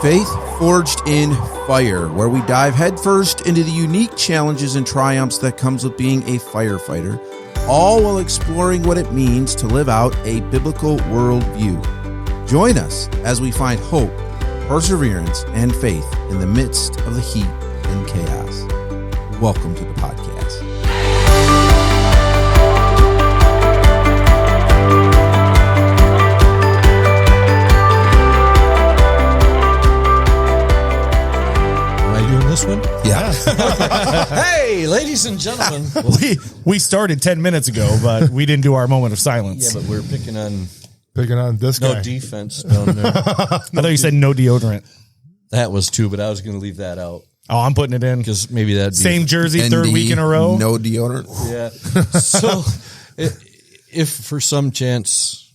Faith Forged in Fire, where we dive headfirst into the unique challenges and triumphs that comes with being a firefighter, all while exploring what it means to live out a biblical worldview. Join us as we find hope, perseverance, and faith in the midst of the heat and chaos. Welcome to the podcast. This one? Yeah. Hey, ladies and gentlemen. We started 10 minutes ago, but we didn't do our moment of silence. Yeah, but we're picking on this guy. no defense down there. I thought you said no deodorant. That was two, but I was going to leave that out. Oh, I'm putting it in. Because maybe that'd be... Same jersey, ND, third week in a row. No deodorant. Yeah. So if for some chance...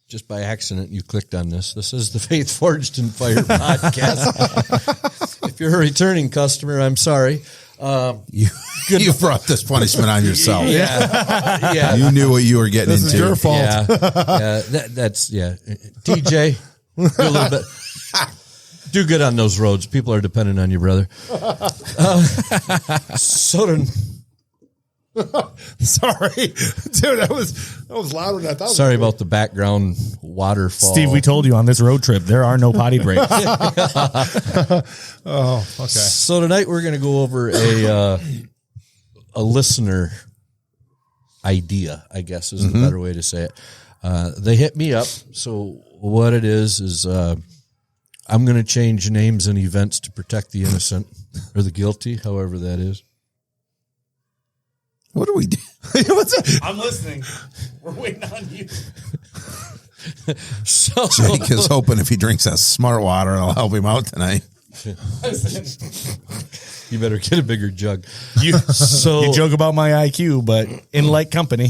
just by accident, you clicked on this. This is the Faith Forged in Fire podcast. If you're a returning customer, I'm sorry. You brought this punishment on yourself. Yeah. You knew what you were getting This into. is your fault. Yeah. That's TJ, do a little bit. Do good on those roads. People are dependent on you, brother. Sorry, dude. That was louder than I thought. Sorry about the background waterfall. Steve, we told you on this road trip, there are no potty breaks. Oh, okay. So tonight we're going to go over a listener idea, I guess is the better way to say it. They hit me up. So what it is I'm going to change names and events to protect the innocent or the guilty, however that is. What do we do? I'm listening. We're waiting on you. So Jake is hoping if he drinks that smart water, it'll help him out tonight. you better get a bigger jug. You joke about my IQ, but in like company.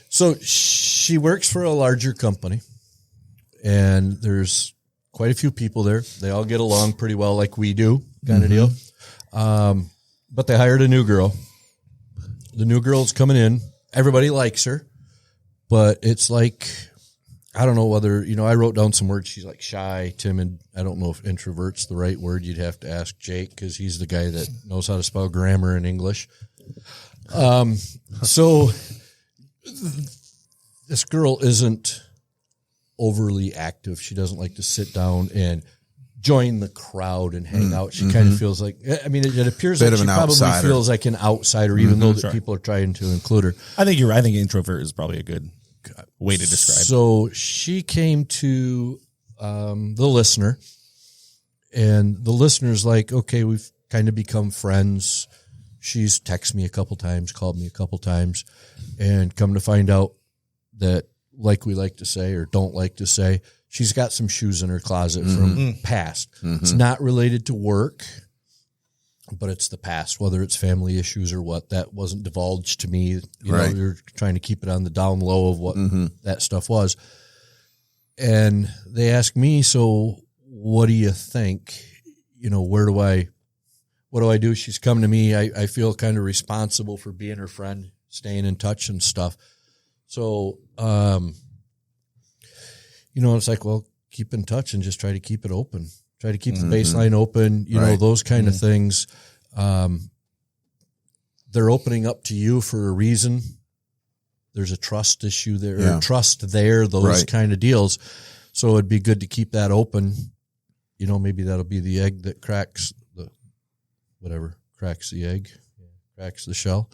So she works for a larger company, and there's quite a few people there. They all get along pretty well, like we do, kind of deal. But they hired a new girl. The new girl's coming in. Everybody likes her, but it's like, I don't know whether, I wrote down some words. She's like shy, timid. I don't know if introvert's the right word. You'd have to ask Jake because he's the guy that knows how to spell grammar in English. So this girl isn't overly active. She doesn't like to sit down and join the crowd and hang out. She kind of feels like, it appears like she probably feels like an outsider, even though that people are trying to include her. I think you're right. I think introvert is probably a good way to describe it. So she came to the listener, and the listener's like, okay, we've kind of become friends. She's texted me a couple times, called me a couple times, and come to find out that, like we like to say or don't like to say, she's got some shoes in her closet from past. It's not related to work, but it's the past, whether it's family issues or what. That wasn't divulged to me. You're trying to keep it on the down low of what that stuff was. And they asked me, so what do you think? What do I do? She's come to me. I feel kind of responsible for being her friend, staying in touch and stuff. So, it's like, well, keep in touch and just try to keep it open. Try to keep the baseline open, those kind of things. They're opening up to you for a reason. There's a trust issue there, or trust there, those kind of deals. So it'd be good to keep that open. Maybe that'll be the egg that cracks the egg, cracks the shell.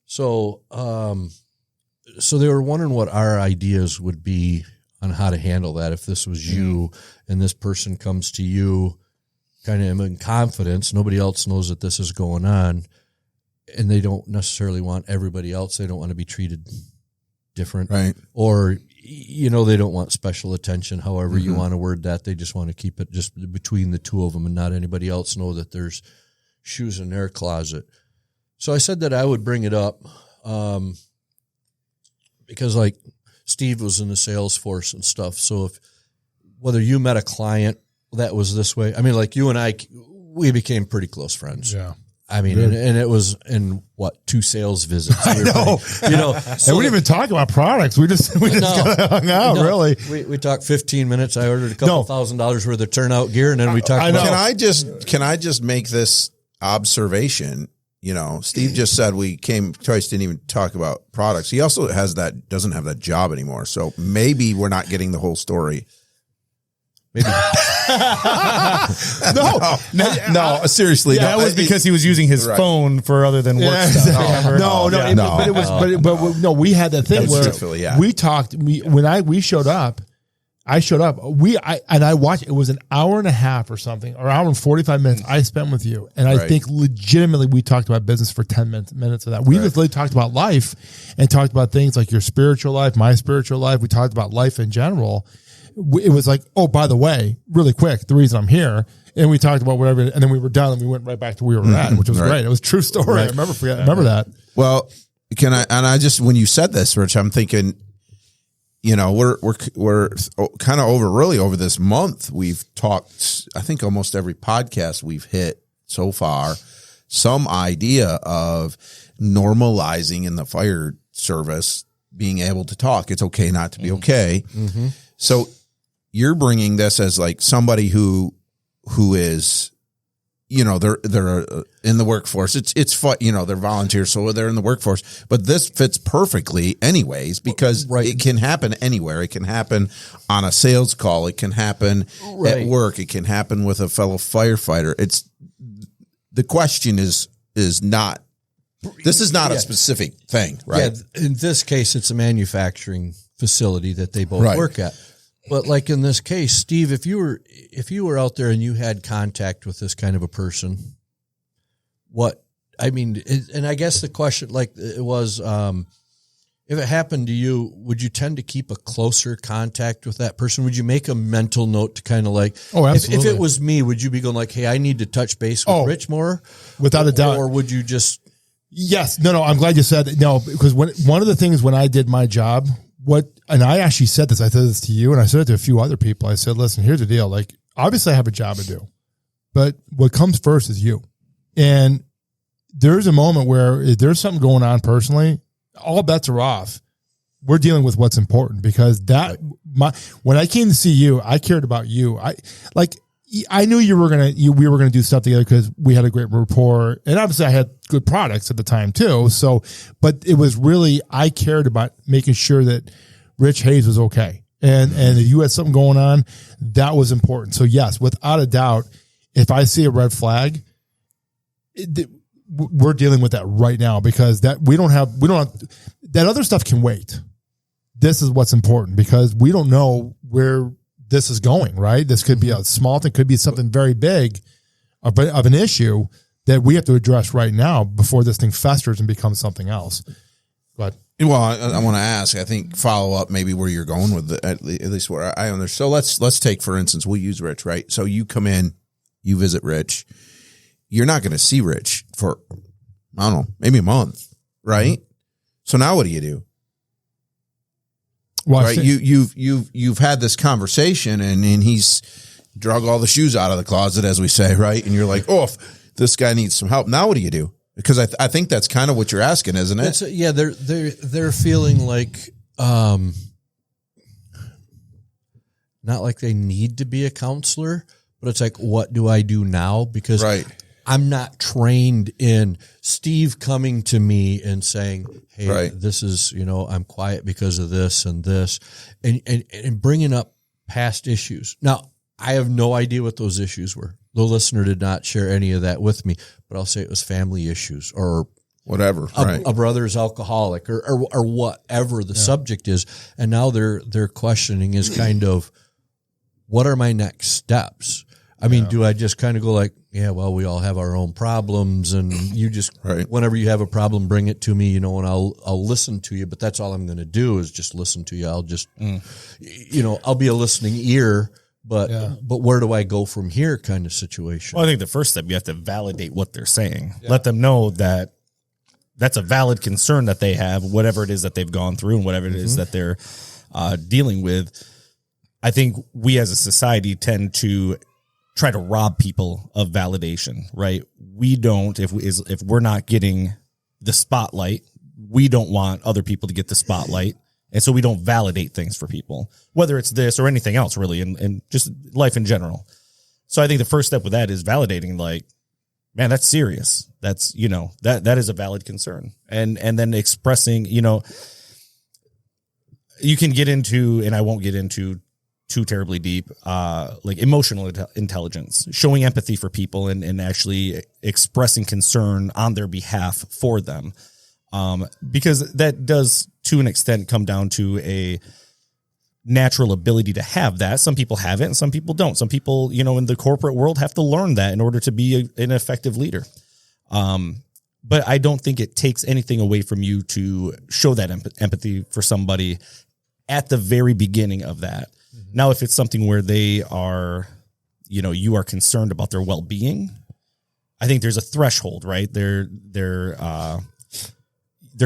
So they were wondering what our ideas would be on how to handle that if this was you and this person comes to you kind of in confidence. Nobody else knows that this is going on, and they don't necessarily want everybody else. They don't want to be treated different. Right. Or, they don't want special attention, however you want to word that. They just want to keep it just between the two of them and not anybody else know that there's shoes in their closet. So I said that I would bring it up because, like, Steve was in the sales force and stuff. So whether you met a client that was this way, like you and I, we became pretty close friends. Yeah. I mean, and it was in what 2 sales visits. I know. So And we didn't even talk about products. We just kind of hung out. Really. We talked 15 minutes. I ordered a couple $1,000 worth of turnout gear, and then we talked. Can I just make this observation? Steve just said we came twice, didn't even talk about products. He also doesn't have that job anymore. So maybe we're not getting the whole story. Maybe. No, seriously. That was because he was using his phone for other than work stuff. We had that thing where we talked. When we showed up, I watched. It was an hour and a half or something, or hour and 45 minutes I spent with you, and I think legitimately we talked about business for 10 minutes of that. We just really talked about life and talked about things like your spiritual life, my spiritual life. We talked about life in general. It was like, oh, by the way, really quick, the reason I'm here. And we talked about whatever, and then we were done and we went right back to where we were at, which was great. It was a true story. I remember that. Well, when you said this, Rich, I'm thinking, we're kind of over this month. We've talked, I think almost every podcast we've hit so far, some idea of normalizing in the fire service, being able to talk. It's okay not to be okay. Mm-hmm. So you're bringing this as like somebody who is, they're in the workforce. It's fun, they're volunteers, so they're in the workforce. But this fits perfectly, anyways, because it can happen anywhere. It can happen on a sales call. It can happen at work. It can happen with a fellow firefighter. The question is not. This is not a specific thing, right? Yeah, in this case, it's a manufacturing facility that they both work at. But like in this case, Steve, if you were out there and you had contact with this kind of a person, and I guess the question it was, if it happened to you, would you tend to keep a closer contact with that person? Would you make a mental note to kind of like, absolutely. If it was me, would you be going like, hey, I need to touch base with Rich more? Without a doubt. Or would you just... Yes. No, I'm glad you said that. No, because one of the things when I did my job, and I actually said this, I said this to you and I said it to a few other people. I said, listen, here's the deal. Like, obviously I have a job to do, but what comes first is you. And there's a moment where if there's something going on personally, all bets are off. We're dealing with what's important because when I came to see you, I cared about you. I knew we were gonna do stuff together because we had a great rapport, and obviously I had good products at the time too. So, but it was really I cared about making sure that Rich Hayes was okay, and if you had something going on, that was important. So yes, without a doubt, if I see a red flag, we're dealing with that right now because we don't have that other stuff can wait. This is what's important because we don't know where this is going, right? This could be a small thing, could be something very big of an issue that we have to address right now before this thing festers and becomes something else. But well, I want to ask, I think follow up maybe where you're going with at least where I understand. So let's take, for instance, we'll use Rich, right? So you come in, you visit Rich. You're not going to see Rich for, I don't know, maybe a month, right? So now what do? Well, right, you've had this conversation and he's drug all the shoes out of the closet, as we say, right? And you're like, oh, this guy needs some help. Now what do you do? Because I think that's kind of what you're asking, isn't it? They're feeling like not like they need to be a counselor, but it's like, what do I do now? Because I'm not trained in Steve coming to me and saying, hey, this is, I'm quiet because of this and this, and bringing up past issues. Now, I have no idea what those issues were. The listener did not share any of that with me, but I'll say it was family issues or whatever. A brother's alcoholic or whatever the subject is. And now their questioning is kind of, what are my next steps? I mean, do I just kind of go like, yeah, well, we all have our own problems and you just, whenever you have a problem, bring it to me, and I'll listen to you, but that's all I'm going to do is just listen to you. I'll just, I'll be a listening ear, but where do I go from here kind of situation? Well, I think the first step, you have to validate what they're saying. Yeah. Let them know that that's a valid concern that they have, whatever it is that they've gone through and whatever it is that they're dealing with. I think we as a society tend to try to rob people of validation, right? We don't, if we're not getting the spotlight, we don't want other people to get the spotlight. And so we don't validate things for people, whether it's this or anything else really, and just life in general. So I think the first step with that is validating, like, man, that's serious. That's, that is a valid concern. And then expressing, you can get into, and I won't get into too terribly deep, like emotional intelligence, showing empathy for people and actually expressing concern on their behalf for them. Because that does to an extent come down to a natural ability to have that. Some people have it and some people don't. Some people, in the corporate world have to learn that in order to be an effective leader. But I don't think it takes anything away from you to show that empathy for somebody at the very beginning of that. Now, if it's something where they are, you are concerned about their well-being, I think there's a threshold, right? There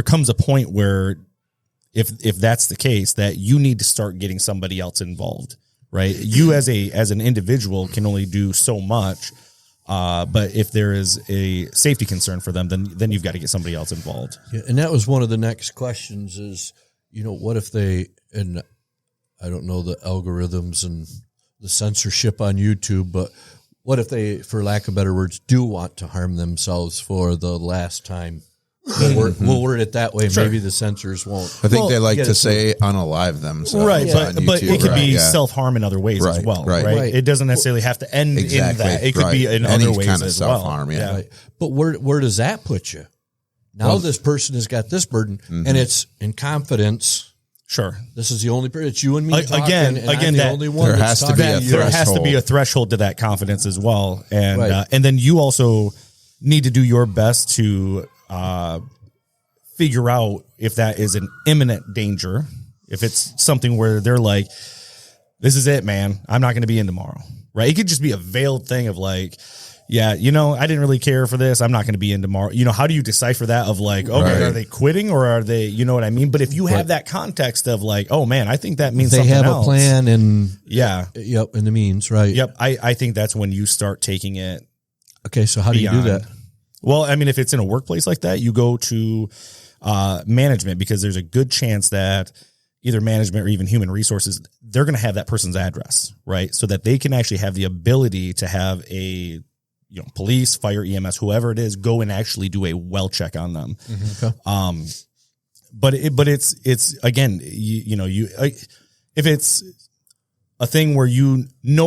comes a point where if that's the case, that you need to start getting somebody else involved, right? You as an individual can only do so much. But if there is a safety concern for them, then you've got to get somebody else involved. Yeah, and that was one of the next questions is, what if they, and I don't know the algorithms and the censorship on YouTube, but what if they, for lack of better words, do want to harm themselves for the last time? We'll word it that way. Sure. Maybe the censors won't. I think they like to say unalive themselves. Right, but it could be self-harm in other ways as well. Right. It doesn't necessarily have to end in that. It could be in other ways kind of as well. Self-harm, yeah. Right. But where does that put you? Now this person has got this burden, and it's in confidence. Sure. This is the only person. It's you and me talking, again, the only one there has to be a there has to be a threshold to that confidence as well. And then you also need to do your best to figure out if that is an imminent danger, if it's something where they're like, this is it, man, I'm not going to be in tomorrow, right? It could just be a veiled thing of like, yeah, I didn't really care for this, I'm not going to be in tomorrow. How do you decipher that of like, okay, are they quitting or are they, you know what I mean? But if you have that context of like, oh man, I think that means they something have else. A plan and yep, and the means, right? Yep. I think that's when you start taking it. Okay. So how do you do that? Well, I mean, if it's in a workplace like that, you go to management, because there's a good chance that either management or even human resources, they're going to have that person's address, right? So that they can actually have the ability to have a, police, fire, EMS, whoever it is, go and actually do a well check on them. Okay. But it's again, if it's a thing where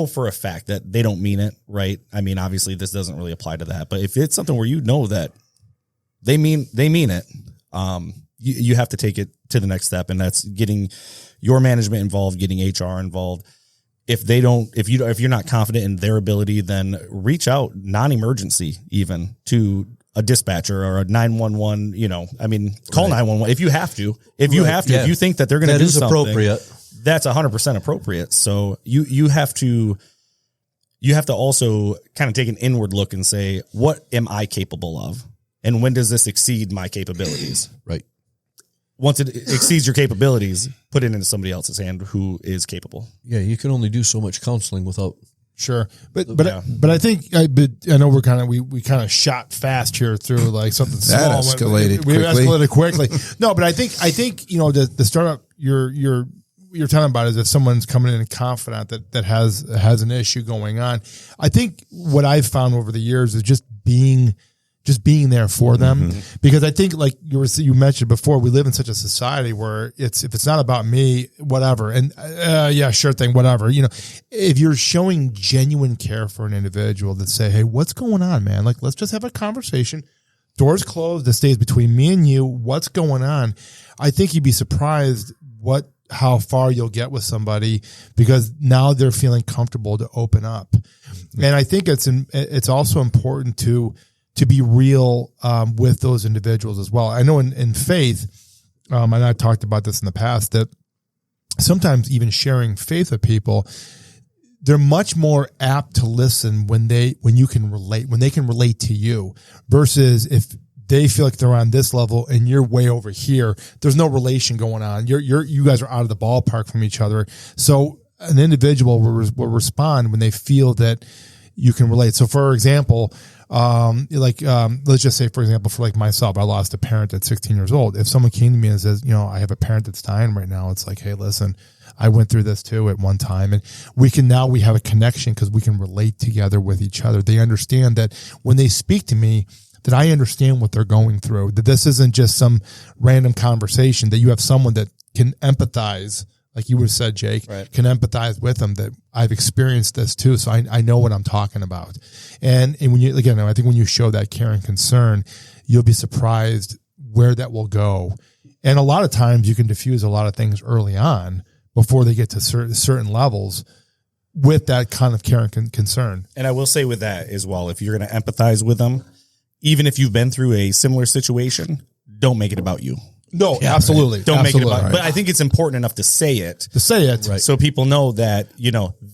for a fact that they don't mean it, right? I mean, obviously this doesn't really apply to that, but if it's something where that they mean it, you have to take it to the next step, and that's getting your management involved, getting HR involved. If you're not confident in their ability, then reach out non-emergency even to a dispatcher or a 911, call 911 if you have to. If you think that they're going to do something, appropriate. That's 100% appropriate. So you have to also kind of take an inward look and say, what am I capable of? And when does this exceed my capabilities? Right. Once it exceeds your capabilities, put it into somebody else's hand who is capable. Yeah, you can only do so much counseling without. Sure, but I think I know we kind of shot fast here through like something small. That escalated we quickly. escalated quickly. No, but I think the startup you're talking about is if someone's coming in confident that has an issue going on. I think what I've found over the years is just being there for them, because I think like you mentioned before, we live in such a society where if it's not about me, whatever. And sure thing, whatever, if you're showing genuine care for an individual that say, hey, what's going on, man? Like, let's just have a conversation. Doors closed. This stays between me and you. What's going on? I think you'd be surprised how far you'll get with somebody, because now they're feeling comfortable to open up. And I think it's also important to be real with those individuals as well. I know in faith, and I've talked about this in the past, that sometimes even sharing faith with people, they're much more apt to listen when they can relate to you, versus if they feel like they're on this level and you're way over here, there's no relation going on. You guys are out of the ballpark from each other. So an individual will respond when they feel that you can relate. So for example, let's just say, for example, for like myself, I lost a parent at 16 years old. If someone came to me and says, I have a parent that's dying right now, it's like, hey, listen, I went through this too at one time, and we have a connection because we can relate together with each other. They understand that when they speak to me, that I understand what they're going through, that this isn't just some random conversation, that you have someone that can empathize, like you would have said, Jake, right, can empathize with them, that I've experienced this too. So I know what I'm talking about. And when you, again, I think when you show that care and concern, you'll be surprised where that will go. And a lot of times you can diffuse a lot of things early on before they get to certain levels with that kind of care and concern. And I will say with that as well, if you're going to empathize with them, even if you've been through a similar situation, don't make it about you. No, absolutely. Right. Don't make it about, right. But I think it's important enough to say it. Right. So people know that,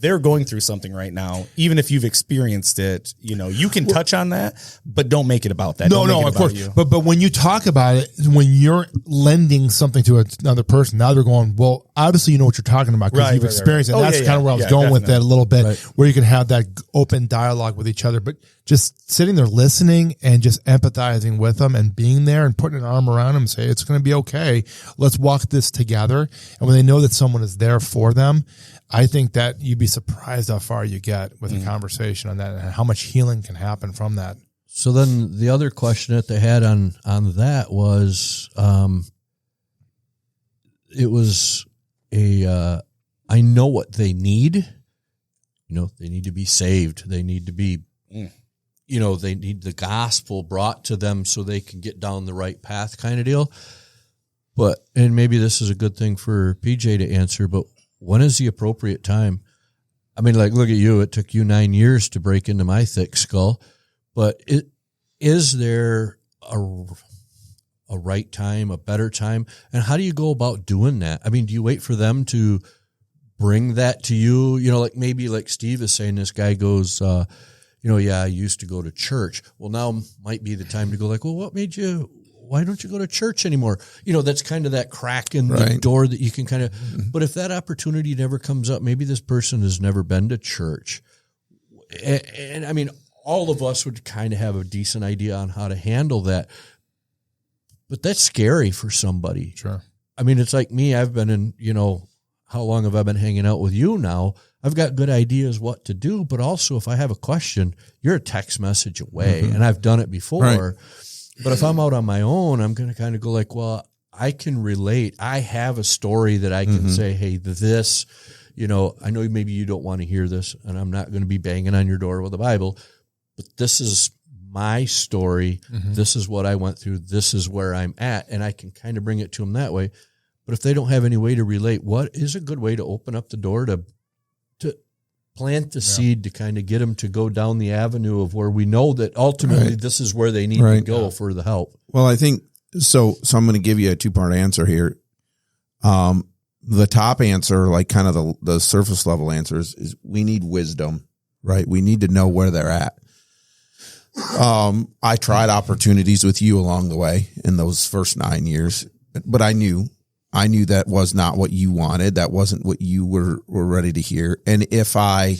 they're going through something right now. Even if you've experienced it, you can touch on that, but don't make it about that. No, of course. You. But when you talk about it, when you're lending something to another person, now they're going, well, obviously you know what you're talking about because you've experienced it. And that's kind of where I was going with that a little bit, where you can have that open dialogue with each other, but just sitting there listening and just empathizing with them and being there and putting an arm around them and say, it's going to be okay. Let's walk this together. And when they know that someone is there for them, I think that you'd be surprised how far you get with a conversation on that and how much healing can happen from that. So then the other question that they had on that was, it was I know what they need. They need to be saved. They need to be, they need the gospel brought to them so they can get down the right path kind of deal. But, and maybe this is a good thing for PJ to answer, but when is the appropriate time? I mean, like, look at you. It took you 9 years to break into my thick skull, but is there a right time, a better time? And how do you go about doing that? I mean, do you wait for them to bring that to you? Like maybe like Steve is saying, this guy goes, I used to go to church. Well, now might be the time to go like, well, why don't you go to church anymore? That's kind of that crack in the door that you can kind of, but if that opportunity never comes up, maybe this person has never been to church. And I mean, all of us would kind of have a decent idea on how to handle that, but that's scary for somebody. Sure. I mean, it's like me, I've been in, how long have I been hanging out with you now? I've got good ideas what to do, but also if I have a question, you're a text message away, and I've done it before. Right. But if I'm out on my own, I'm going to kind of go like, well, I can relate. I have a story that I can say, hey, this, I know maybe you don't want to hear this, and I'm not going to be banging on your door with a Bible, but this is my story. This is what I went through. This is where I'm at, and I can kind of bring it to them that way. But if they don't have any way to relate, what is a good way to open up the door to plant the seed to kind of get them to go down the avenue of where we know that ultimately this is where they need to go for the help? Well, I think so I'm going to give you a 2-part answer here. The top answer, like kind of the surface level answers, is we need wisdom, right? We need to know where they're at. I tried opportunities with you along the way in those first 9 years, but I knew that was not what you wanted. That wasn't what you were ready to hear. And if I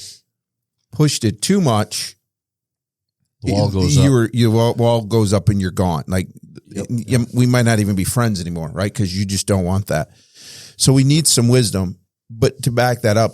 pushed it too much, the wall goes up. Your wall goes up and you're gone. Like we might not even be friends anymore, right? Because you just don't want that. So we need some wisdom. But to back that up,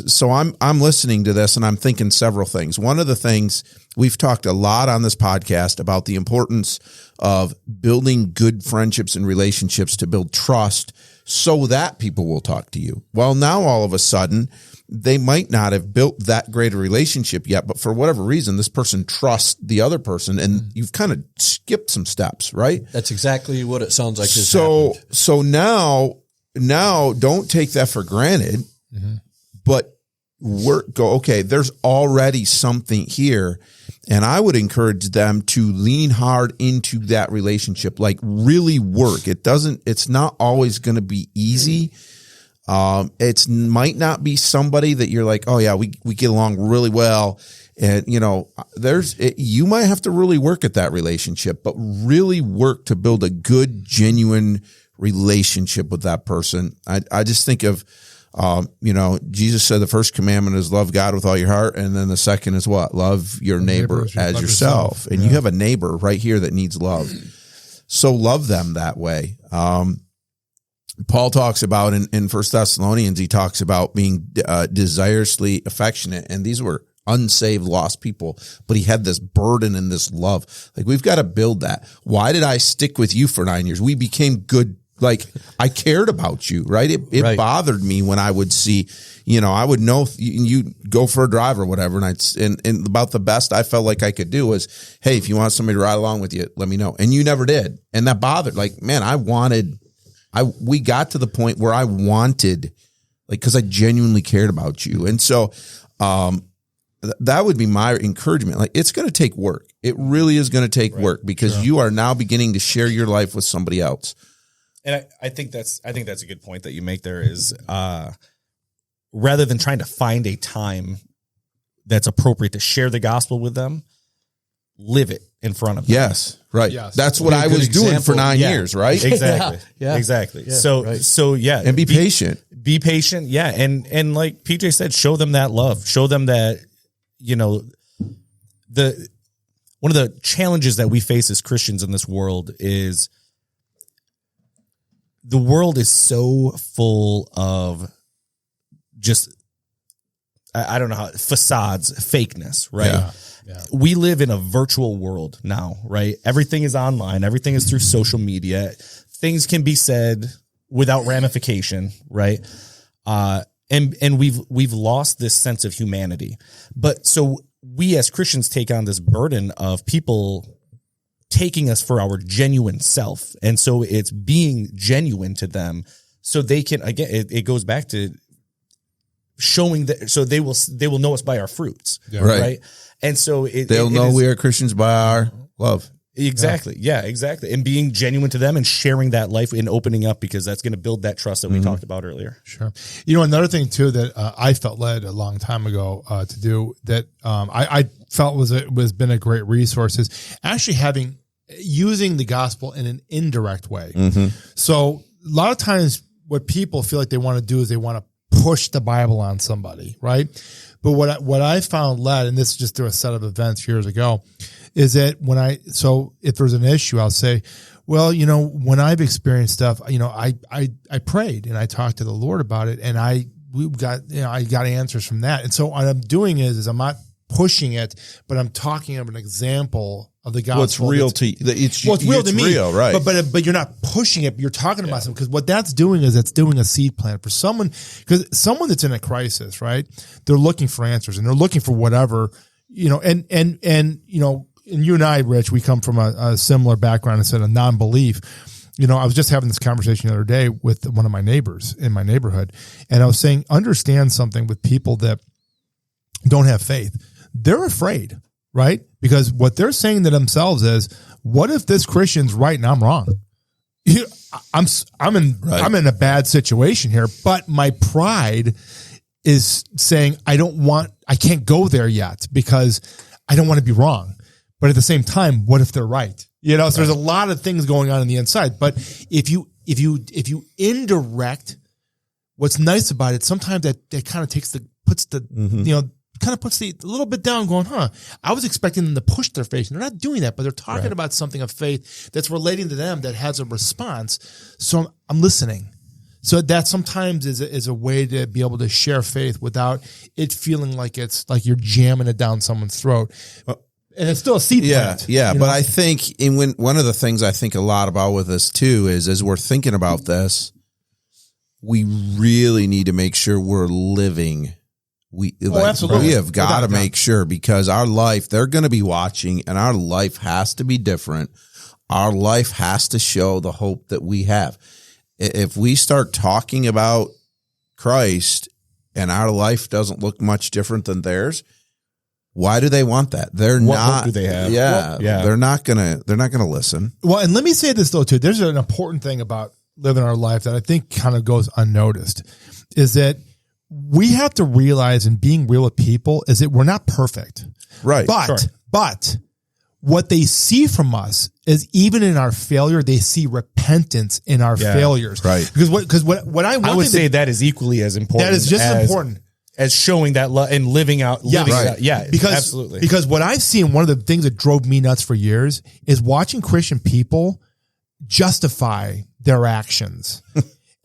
so I'm listening to this and I'm thinking several things. One of the things we've talked a lot on this podcast about the importance of building good friendships and relationships to build trust so that people will talk to you. Well, now all of a sudden they might not have built that great a relationship yet, but for whatever reason, this person trusts the other person and you've kind of skipped some steps, right? That's exactly what it sounds like. So now don't take that for granted. But okay, there's already something here. And I would encourage them to lean hard into that relationship, like really work. It's not always going to be easy. It might not be somebody that you're like, oh yeah, we get along really well. And you might have to really work at that relationship, but really work to build a good, genuine relationship with that person. I just think of, Jesus said the first commandment is love God with all your heart. And then the second is what? Love your neighbor as yourself. And you have a neighbor right here that needs love. So love them that way. Paul talks about in 1 Thessalonians, he talks about being desirously affectionate. And these were unsaved, lost people, but he had this burden and this love. Like, we've got to build that. Why did I stick with you for 9 years? We became good. Like, I cared about you, right? It right. bothered me when I would see, I would know you go for a drive or whatever. And about the best I felt like I could do was, hey, if you want somebody to ride along with you, let me know. And you never did. And that bothered, like, man, we got to the point where I wanted, like, cause I genuinely cared about you. And so, that would be my encouragement. Like, it's going to take work. It really is going to take work, because you are now beginning to share your life with somebody else. And I think that's a good point that you make there is, rather than trying to find a time that's appropriate to share the gospel with them, live it in front of them. Yes. Right. Yes. That's what I was doing for 9 years. Right. Exactly. Yeah. Exactly. Yeah. So yeah. And be patient. Be patient. Yeah. And like PJ said, show them that love, show them that, one of the challenges that we face as Christians in this world is the world is so full of just, I don't know how, facades, fakeness, right? Yeah. We live in a virtual world now, right? Everything is online. Everything is through social media. Things can be said without ramification, right? And we've lost this sense of humanity. But so we as Christians take on this burden of people taking us for our genuine self. And so it's being genuine to them so they can, again, it goes back to showing that, so they will know us by our fruits. Yeah. Right. And so they'll know we are Christians by our love. Exactly. Yeah, exactly. And being genuine to them and sharing that life and opening up, because that's going to build that trust that we talked about earlier. Sure. Another thing too that I felt led a long time ago to do that I felt was been a great resource is actually using the gospel in an indirect way. Mm-hmm. So a lot of times what people feel like they want to do is they want to push the Bible on somebody, right? But what I found led, and this is just through a set of events years ago, is that if there's an issue, I'll say, well, when I've experienced stuff, I prayed and I talked to the Lord about it, and I got answers from that. And so what I'm doing is I'm not pushing it, but I'm talking of an example of the gospel. Well, it's real to me, real, right? But you're not pushing it. You're talking about something, because what that's doing is it's doing a seed plant for someone, because someone that's in a crisis, right? They're looking for answers and they're looking for whatever, and you and I, Rich, we come from a similar background instead of non-belief. I was just having this conversation the other day with one of my neighbors in my neighborhood, and I was saying, understand something with people that don't have faith. They're afraid, right? Because what they're saying to themselves is, what if this Christian's right and I'm wrong? I'm in a bad situation here, but my pride is saying I can't go there yet because I don't want to be wrong. But at the same time, what if they're right? So there's a lot of things going on the inside. But if you indirect, what's nice about it, sometimes that kind of puts the a little bit down, going, I was expecting them to push their faith. And they're not doing that, but they're talking about something of faith that's relating to them that has a response. So I'm listening. So that sometimes is a way to be able to share faith without it feeling like it's like you're jamming it down someone's throat. And it's still a seed plant. Yeah. But I think one of the things I think a lot about with this too is, as we're thinking about this, we really need to make sure we're living. Absolutely. We have got to make sure, because our life, they're going to be watching, and our life has to be different. Our life has to show the hope that we have. If we start talking about Christ and our life doesn't look much different than theirs, why do they want that? What hope do they have? Yeah. They're not gonna listen. Well, and let me say this though too. There's an important thing about living our life that I think kind of goes unnoticed, is that we have to realize, in being real with people, is that we're not perfect. Right. But what they see from us is even in our failure, they see repentance in our failures. Right. Because what I would say that is equally as important. That is just as important as showing that love and living out. Yeah. Because, absolutely. Because what I've seen, one of the things that drove me nuts for years is watching Christian people justify their actions.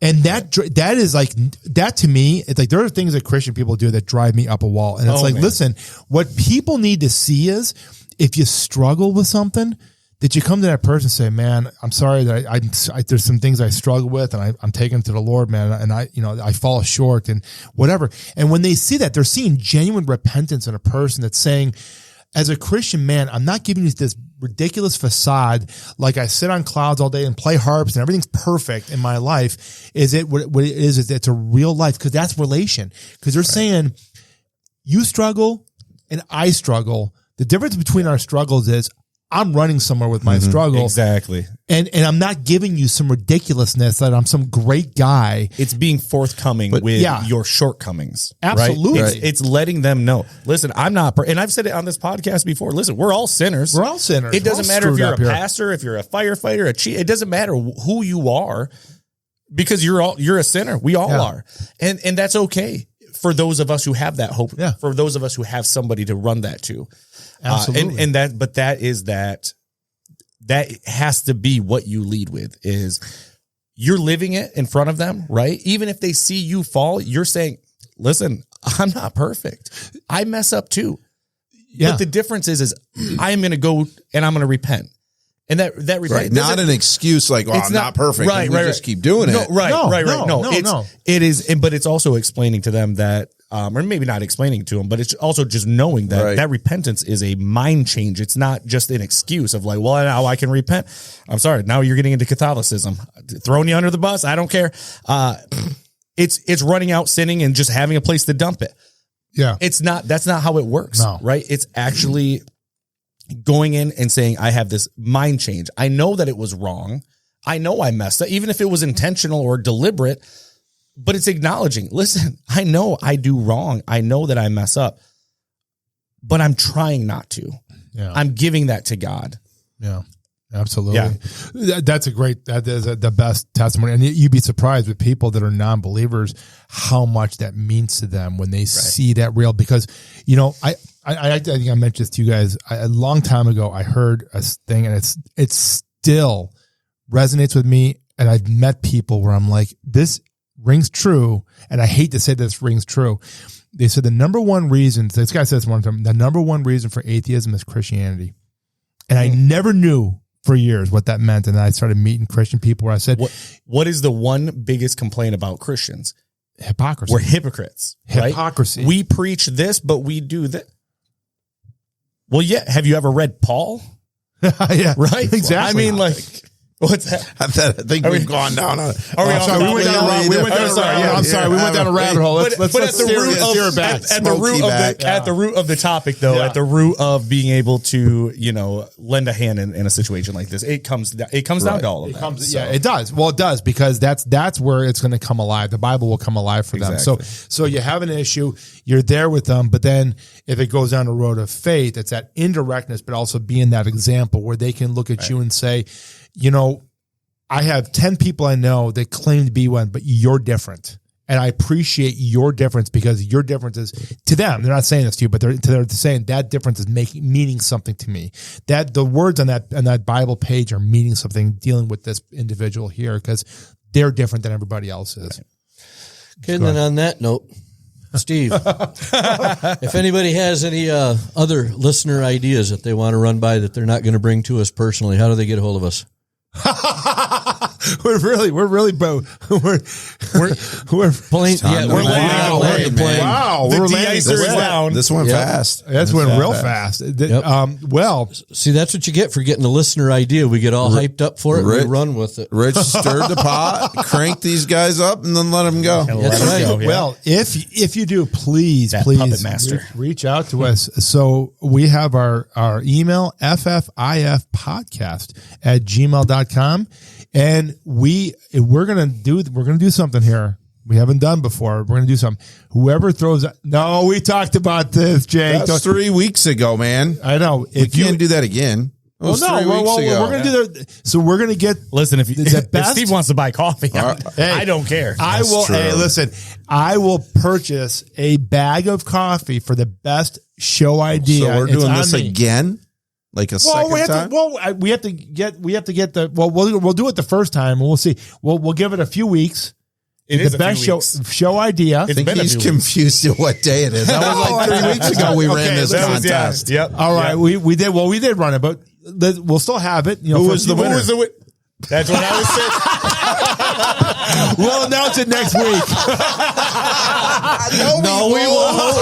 And that is like, that to me, it's like, there are things that Christian people do that drive me up a wall. And it's listen, what people need to see is if you struggle with something, that you come to that person and say, man, I'm sorry that I there's some things I struggle with and I'm taking to the Lord, man. And I fall short and whatever. And when they see that, they're seeing genuine repentance in a person that's saying, as a Christian man, I'm not giving you this ridiculous facade like I sit on clouds all day and play harps and everything's perfect in my life. Is it what it is it's a real life, because that's relation. Because they're saying you struggle and I struggle. The difference between our struggles is I'm running somewhere with my struggle. Exactly. And I'm not giving you some ridiculousness that I'm some great guy. It's being forthcoming with your shortcomings. Absolutely. Right? It's letting them know, listen, I'm not, and I've said it on this podcast before, listen, we're all sinners. We're all sinners. It doesn't matter if you're a pastor, if you're a firefighter, it doesn't matter who you are, because you're a sinner. We all are. And that's okay for those of us who have that hope, for those of us who have somebody to run that to. Absolutely. That has to be what you lead with, is you're living it in front of them, right? Even if they see you fall, you're saying, listen, I'm not perfect. I mess up too. Yeah. But the difference is I am going to go and I'm going to repent. And that repent, not an excuse like, I'm not perfect. Right. Just keep doing it. No, it is, but it's also explaining to them that, or maybe not explaining to them, but it's also just knowing that that repentance is a mind change. It's not just an excuse of like, well, now I can repent. I'm sorry. Now you're getting into Catholicism, throwing you under the bus. I don't care. It's running out, sinning, and just having a place to dump it. Yeah. That's not how it works. No. Right. It's actually going in and saying, I have this mind change. I know that it was wrong. I know I messed up, even if it was intentional or deliberate, but it's acknowledging, listen, I know I do wrong. I know that I mess up, but I'm trying not to. Yeah. I'm giving that to God. Yeah, absolutely. Yeah. That's that is the best testimony. And you'd be surprised with people that are non-believers, how much that means to them when they see that real, because, I think I mentioned this to you guys a long time ago. I heard a thing, and it still resonates with me. And I've met people where I'm like, this rings true. And I hate to say this rings true. They said the number one reason, this guy said this one time, the number one reason for atheism is Christianity. And I never knew for years what that meant. And then I started meeting Christian people where I said, what is the one biggest complaint about Christians? Hypocrisy. We're hypocrites. Hypocrisy. Right? We preach this, but we do that. Well, yeah. Have you ever read Paul? Yeah. Right? Exactly. I mean, like, what's that? I think we've gone down on it. We went down a rabbit hole. Let's at the root of the topic, though, at the root of being able to, lend a hand in a situation like this, it comes down to all of that. Yeah, it does. Well, it does, because that's where it's going to come alive. The Bible will come alive for them. So you have an issue, you're there with them, but then if it goes down the road of faith, it's that indirectness, but also being that example where they can look at you and say, I have 10 people I know that claim to be one, but you're different. And I appreciate your difference, because your difference is to them. They're not saying this to you, but they're saying that difference is meaning something to me. That the words on that Bible page are meaning something, dealing with this individual here, because they're different than everybody else is. Okay, and then on that note, Steve, if anybody has any other listener ideas that they want to run by that they're not going to bring to us personally, how do they get a hold of us? We're playing. We're landing. Wow, the de-icer is down. This went fast. That's went real fast. Well, see, that's what you get for getting a listener idea. We get all hyped up for it. And we run with it. Rich stirred the pot, cranked these guys up, and then let them go. That's right. Well, if you do, please puppet master, reach out to us. So we have our email, ffifpodcast@gmail.com. And we're going to do something here we haven't done before. We're going to do something. Whoever throws, no, we talked about this, Jake. That's 3 weeks ago, man. I know. We can't do that again. Well, we're going to do that. So we're going to get. Listen, if Steve wants to buy coffee, Hey, I don't care. I will. Hey, listen, I will purchase a bag of coffee for the best show idea. So we're doing this again, like a second time. We have to get the. Well, we'll do it the first time, and we'll see. We'll give it a few weeks. It is the best show idea. I think he's confused at what day it is. That was like 3 weeks ago. We ran this contest. Yep. All right, we did. Well, we did run it, but we'll still have it. You know, who was the winner? That's what I was saying. We'll announce it next week. No, we won't.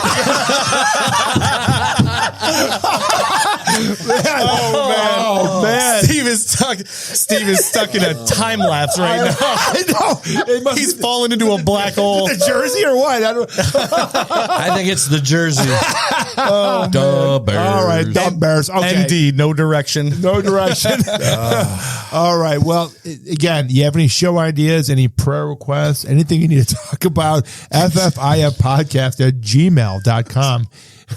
Oh man! Steve is stuck in a time lapse right now. I know. He's fallen into a black hole. The jersey or what? I think it's the jersey. Duh, Bears. All right, dumb Bears. Okay. ND, no direction. No direction. All right. Well, again, you have any show ideas, any prayer requests, anything you need to talk about, ffifpodcast@gmail.com.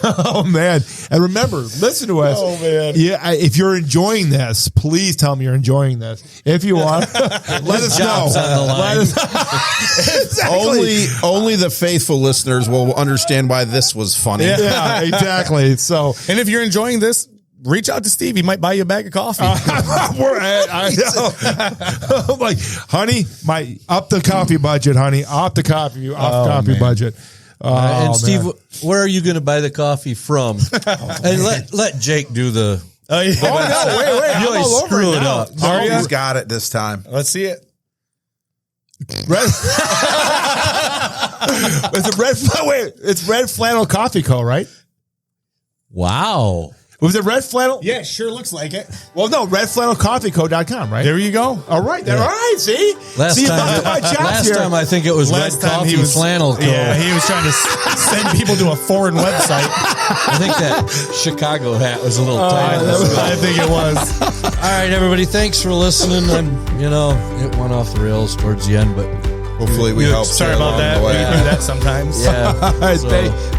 Oh man. And remember, listen to us. Oh man. Yeah. If you're enjoying this, please tell me you're enjoying this. If you are, let us know. On the line. Exactly. Only the faithful listeners will understand why this was funny. Yeah, exactly. So, And if you're enjoying this, reach out to Steve. He might buy you a bag of coffee. I know. I'm like, honey, up the coffee budget, honey. Up the coffee budget. And Steve, man. where are you going to buy the coffee from? And let Jake do the. Oh, yeah. Oh no! Wait! You always screw it up. He's got it this time. Let's see it. Red. It's Red Flannel Coffee Co. Right? Wow. Was it Red Flannel? Yeah, sure looks like it. Well, no, redflannelcoffeeco.com, right? There you go. All right. All right. See? Last time I think it was Red Coffee Flannel Co. Yeah, he was trying to send people to a foreign website. I think that Chicago hat was a little tight. I think it was. All right, everybody. Thanks for listening. And, it went off the rails towards the end, but Hopefully we helped. Sorry about that. We do that sometimes. yeah. All right.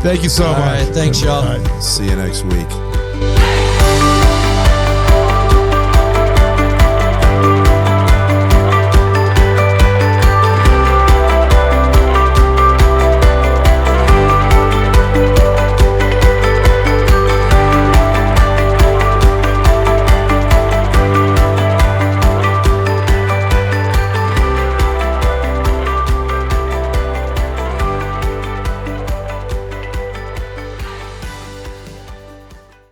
Thank you so much. All right. Thanks, y'all. All right. See you next week.